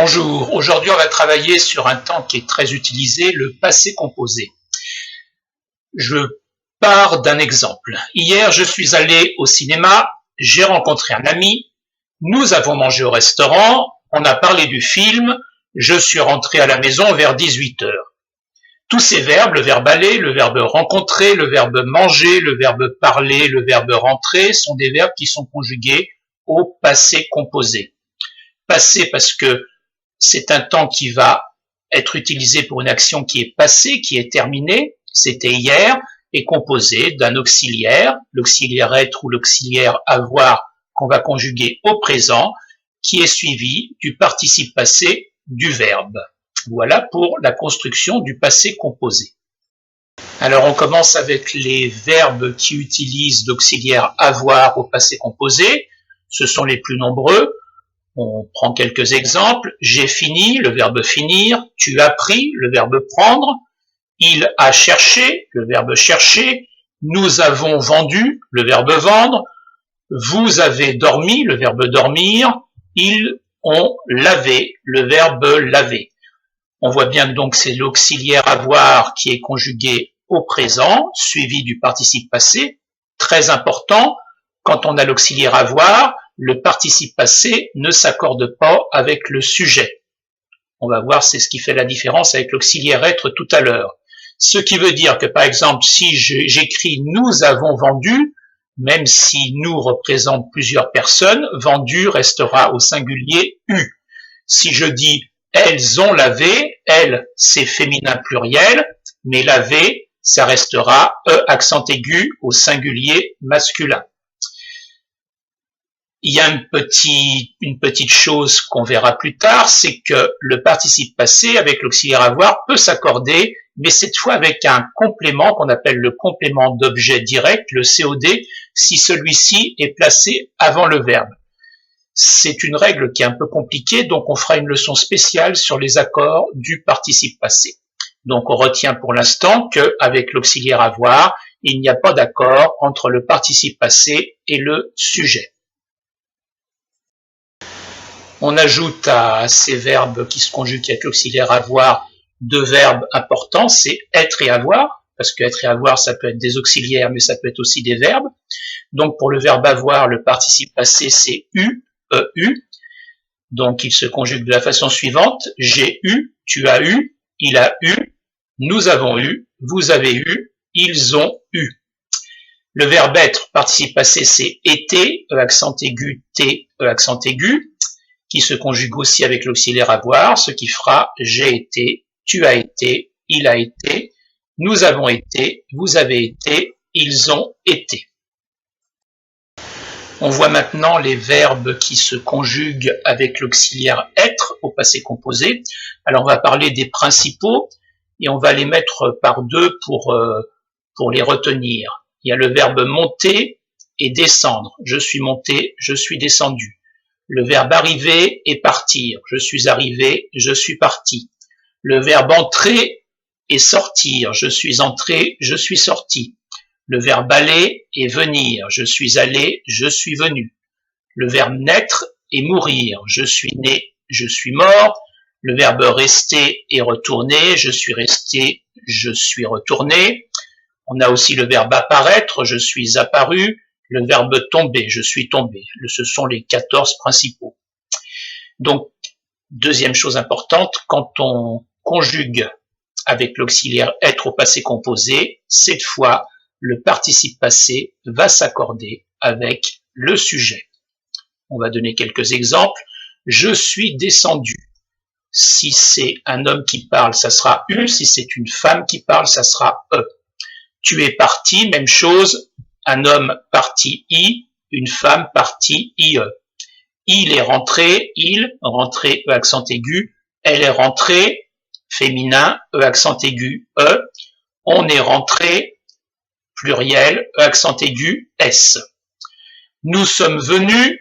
Bonjour, aujourd'hui on va travailler sur un temps qui est très utilisé, le passé composé. Je pars d'un exemple. Hier je suis allé au cinéma, j'ai rencontré un ami, nous avons mangé au restaurant, on a parlé du film, je suis rentré à la maison vers 18 heures. Tous ces verbes, le verbe aller, le verbe rencontrer, le verbe manger, le verbe parler, le verbe rentrer, sont des verbes qui sont conjugués au passé composé. Passé parce que c'est un temps qui va être utilisé pour une action qui est passée, qui est terminée, c'était hier, et composé d'un auxiliaire, l'auxiliaire être ou l'auxiliaire avoir qu'on va conjuguer au présent, qui est suivi du participe passé du verbe. Voilà pour la construction du passé composé. Alors on commence avec les verbes qui utilisent l'auxiliaire avoir au passé composé. Ce sont les plus nombreux. On prend quelques exemples. J'ai fini, le verbe finir. Tu as pris, le verbe prendre. Il a cherché, le verbe chercher. Nous avons vendu, le verbe vendre. Vous avez dormi, le verbe dormir. Ils ont lavé, le verbe laver. On voit bien que donc c'est l'auxiliaire avoir qui est conjugué au présent, suivi du participe passé. Très important, quand on a l'auxiliaire avoir, le participe passé ne s'accorde pas avec le sujet. On va voir, c'est ce qui fait la différence avec l'auxiliaire être tout à l'heure. Ce qui veut dire que, par exemple, si j'écris « nous avons vendu », même si « nous » représente plusieurs personnes, « vendu » restera au singulier « eu ». Si je dis « elles ont lavé », « elles » c'est féminin pluriel, mais « laver », ça restera « e » accent aigu au singulier masculin. Il y a une petite chose qu'on verra plus tard, c'est que le participe passé avec l'auxiliaire avoir peut s'accorder, mais cette fois avec un complément qu'on appelle le complément d'objet direct, le COD, si celui-ci est placé avant le verbe. C'est une règle qui est un peu compliquée, donc on fera une leçon spéciale sur les accords du participe passé. Donc on retient pour l'instant qu'avec l'auxiliaire avoir, il n'y a pas d'accord entre le participe passé et le sujet. On ajoute à ces verbes qui se conjuguent avec l'auxiliaire avoir deux verbes importants, c'est être et avoir, parce que être et avoir, ça peut être des auxiliaires, mais ça peut être aussi des verbes. Donc pour le verbe avoir, le participe passé, c'est eu, eu. Donc il se conjugue de la façon suivante, j'ai eu, tu as eu, il a eu, nous avons eu, vous avez eu, ils ont eu. Le verbe être, participe passé, c'est été, accent aigu, t, accent aigu, qui se conjugue aussi avec l'auxiliaire avoir, ce qui fera j'ai été, tu as été, il a été, nous avons été, vous avez été, ils ont été. On voit maintenant les verbes qui se conjuguent avec l'auxiliaire être au passé composé. Alors on va parler des principaux et on va les mettre par deux pour les retenir. Il y a le verbe monter et descendre. Je suis monté, je suis descendu. Le verbe arriver et partir. Je suis arrivé, je suis parti. Le verbe entrer et sortir. Je suis entré, je suis sorti. Le verbe aller et venir. Je suis allé, je suis venu. Le verbe naître et mourir. Je suis né, je suis mort. Le verbe rester et retourner. Je suis resté, je suis retourné. On a aussi le verbe apparaître. Je suis apparu. Le verbe tomber, je suis tombé. Ce sont les 14 principaux. Donc, deuxième chose importante, quand on conjugue avec l'auxiliaire être au passé composé, cette fois, le participe passé va s'accorder avec le sujet. On va donner quelques exemples. Je suis descendu. Si c'est un homme qui parle, ça sera U. Si c'est une femme qui parle, ça sera E. Tu es parti, même chose. Un homme parti I, une femme partie IE. Il est rentré, il, rentré E accent aigu. Elle est rentrée, féminin, E accent aigu, E. On est rentré, pluriel, E accent aigu, S. Nous sommes venus,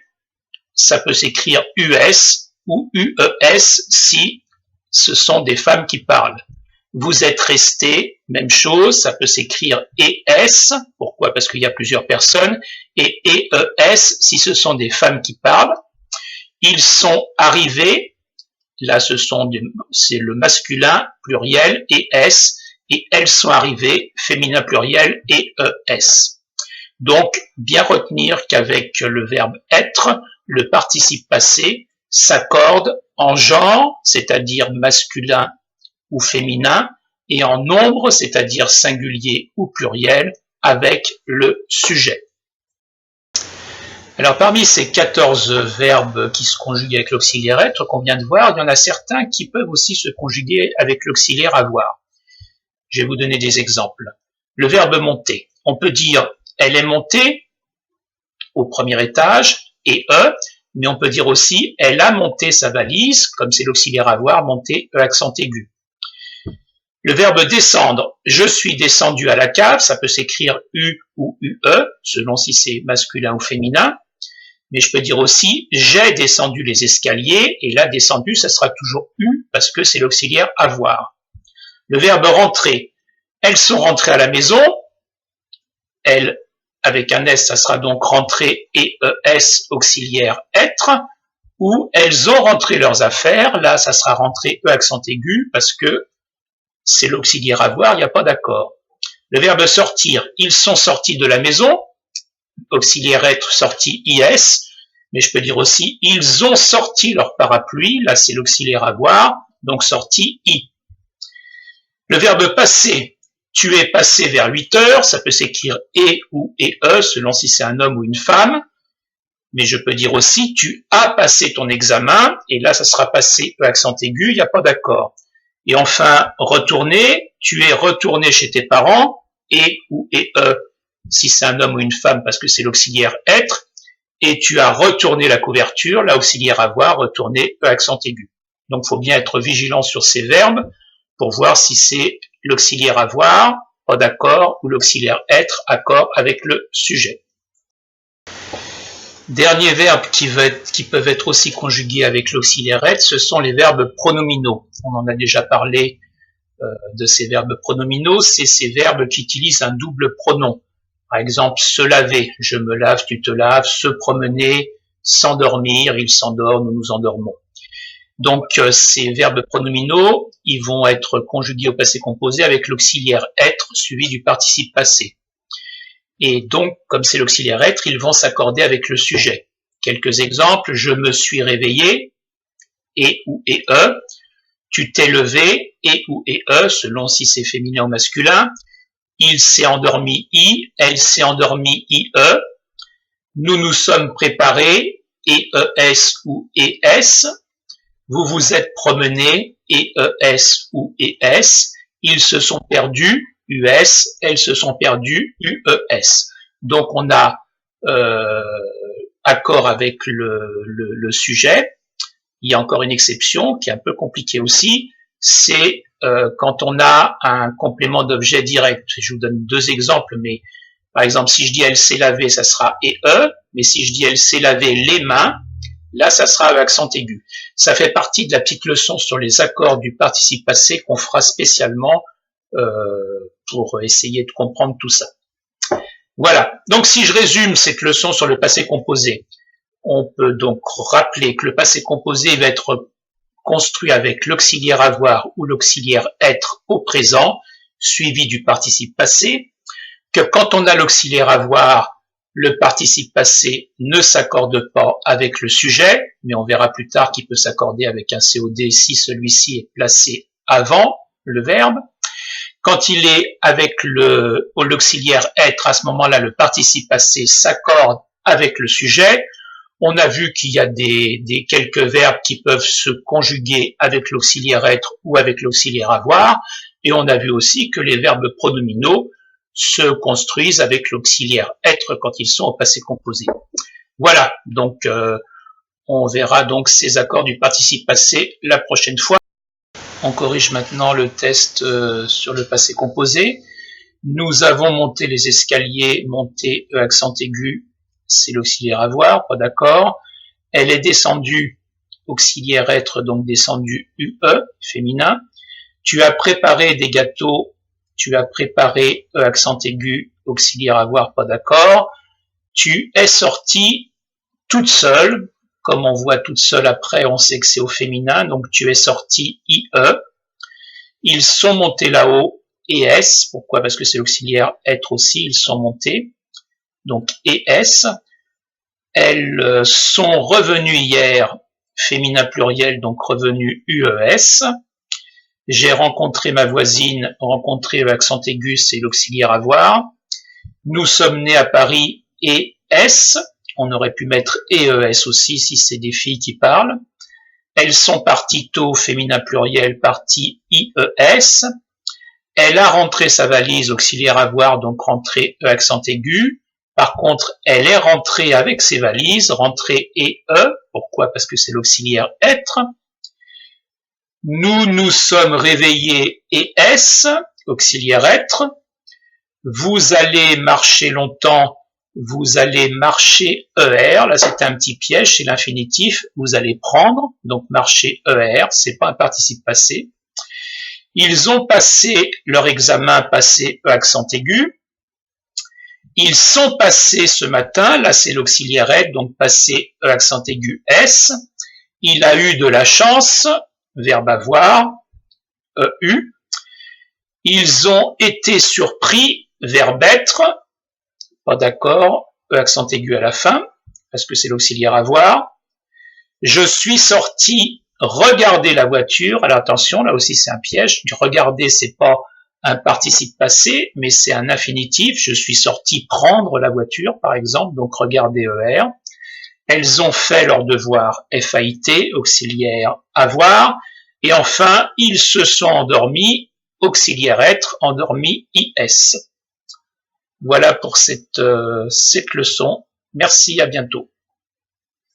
ça peut s'écrire US ou UES si ce sont des femmes qui parlent. Vous êtes restés, même chose, ça peut s'écrire ES, pourquoi? Parce qu'il y a plusieurs personnes, et EES si ce sont des femmes qui parlent. Ils sont arrivés, Là, c'est le masculin pluriel et S, et elles sont arrivées, féminin pluriel et ES. Donc, bien retenir qu'avec le verbe être, le participe passé s'accorde en genre, c'est-à-dire masculin ou féminin, et en nombre, c'est-à-dire singulier ou pluriel, avec le sujet. Alors, parmi ces 14 verbes qui se conjuguent avec l'auxiliaire être qu'on vient de voir, il y en a certains qui peuvent aussi se conjuguer avec l'auxiliaire avoir. Je vais vous donner des exemples. Le verbe monter. On peut dire elle est montée au premier étage et mais on peut dire aussi elle a monté sa valise, comme c'est l'auxiliaire avoir, monter, accent aigu. Le verbe descendre, je suis descendu à la cave, ça peut s'écrire U ou UE, selon si c'est masculin ou féminin. Mais je peux dire aussi j'ai descendu les escaliers, et là descendu, ça sera toujours U, parce que c'est l'auxiliaire avoir. Le verbe rentrer, elles sont rentrées à la maison, elles, avec un S, ça sera donc rentrer et ES, auxiliaire être, ou elles ont rentré leurs affaires, là ça sera rentrer E accent aigu, parce que c'est l'auxiliaire avoir, il n'y a pas d'accord. Le verbe sortir, ils sont sortis de la maison, auxiliaire être sorti IS, mais je peux dire aussi ils ont sorti leur parapluie, là c'est l'auxiliaire avoir, donc sorti I. Le verbe passer, tu es passé vers 8 heures, ça peut s'écrire et ou et selon si c'est un homme ou une femme, mais je peux dire aussi tu as passé ton examen, et là ça sera passé accent aigu, il n'y a pas d'accord. Et enfin, retourner, tu es retourné chez tes parents, et ou et si c'est un homme ou une femme, parce que c'est l'auxiliaire être, et tu as retourné la couverture, l'auxiliaire avoir, retourné accent aigu. Donc, il faut bien être vigilant sur ces verbes pour voir si c'est l'auxiliaire avoir, pas d'accord, ou l'auxiliaire être, accord avec le sujet. Derniers verbes qui peuvent être aussi conjugués avec l'auxiliaire être, ce sont les verbes pronominaux. On en a déjà parlé de ces verbes pronominaux, c'est ces verbes qui utilisent un double pronom. Par exemple, se laver, je me lave, tu te laves, se promener, s'endormir, il s'endort, nous nous endormons. Donc, ces verbes pronominaux, ils vont être conjugués au passé composé avec l'auxiliaire être suivi du participe passé. Et donc, comme c'est l'auxiliaire être, ils vont s'accorder avec le sujet. Quelques exemples, je me suis réveillé, et ou et tu t'es levé, et ou et selon si c'est féminin ou masculin, il s'est endormi, I, elle s'est endormie, IE, nous nous sommes préparés, ES ou ES, vous vous êtes promenés, ES ou ES, ils se sont perdus, US, elles se sont perdues, UES. Donc on a accord avec le sujet. Il y a encore une exception qui est un peu compliquée aussi, c'est quand on a un complément d'objet direct. Je vous donne deux exemples, mais par exemple, si je dis elle s'est lavée, ça sera mais si je dis elle s'est lavé les mains, là, ça sera avec accent aigu. Ça fait partie de la petite leçon sur les accords du participe passé qu'on fera spécialement pour essayer de comprendre tout ça. Voilà. Donc, si je résume cette leçon sur le passé composé, on peut donc rappeler que le passé composé va être construit avec l'auxiliaire avoir ou l'auxiliaire être au présent, suivi du participe passé, que quand on a l'auxiliaire avoir, le participe passé ne s'accorde pas avec le sujet, mais on verra plus tard qu'il peut s'accorder avec un COD si celui-ci est placé avant le verbe. Quand il est avec l'auxiliaire être, à ce moment-là, le participe passé s'accorde avec le sujet. On a vu qu'il y a quelques verbes qui peuvent se conjuguer avec l'auxiliaire être ou avec l'auxiliaire avoir, et on a vu aussi que les verbes pronominaux se construisent avec l'auxiliaire être quand ils sont au passé composé. Voilà, donc on verra donc ces accords du participe passé la prochaine fois. On corrige maintenant le test sur le passé composé. Nous avons monté les escaliers, monté accent aigu, c'est l'auxiliaire avoir, pas d'accord. Elle est descendue, auxiliaire être, donc descendue UE, féminin. Tu as préparé des gâteaux, tu as préparé accent aigu, auxiliaire avoir, pas d'accord. Tu es sortie toute seule, comme on voit toute seule après, on sait que c'est au féminin, donc tu es sorti IE. Ils sont montés là-haut, ES. Pourquoi? Parce que c'est l'auxiliaire être aussi, ils sont montés. Donc ES. Elles sont revenues hier, féminin pluriel, donc revenu UES. J'ai rencontré ma voisine, rencontré le accent aigu, c'est l'auxiliaire avoir. Nous sommes nés à Paris, ES. On aurait pu mettre EES aussi si c'est des filles qui parlent. Elles sont parties tôt, féminin pluriel, partie IES. Elle a rentré sa valise, auxiliaire avoir, donc rentrée E accent aigu. Par contre, elle est rentrée avec ses valises, rentrée EE. Pourquoi? Parce que c'est l'auxiliaire être. Nous nous sommes réveillés ES, auxiliaire être. Vous allez marcher longtemps, vous allez marcher ER. Là, c'est un petit piège, c'est l'infinitif. Vous allez prendre, donc marcher ER, c'est pas un participe passé. Ils ont passé leur examen, passé E accent aigu. Ils sont passés ce matin, là c'est l'auxiliaire être, donc passé E accent aigu S. Il a eu de la chance, verbe avoir, EU. Ils ont été surpris, verbe être, pas d'accord, E accent aigu à la fin, parce que c'est l'auxiliaire avoir. Je suis sorti regarder la voiture. Alors attention, là aussi c'est un piège. Regarder, c'est pas un participe passé, mais c'est un infinitif. Je suis sorti prendre la voiture, par exemple, donc regarder ER. Elles ont fait leur devoir FAIT, auxiliaire avoir. Et enfin, ils se sont endormis, auxiliaire être, endormi IS. Voilà pour cette leçon. Merci, à bientôt.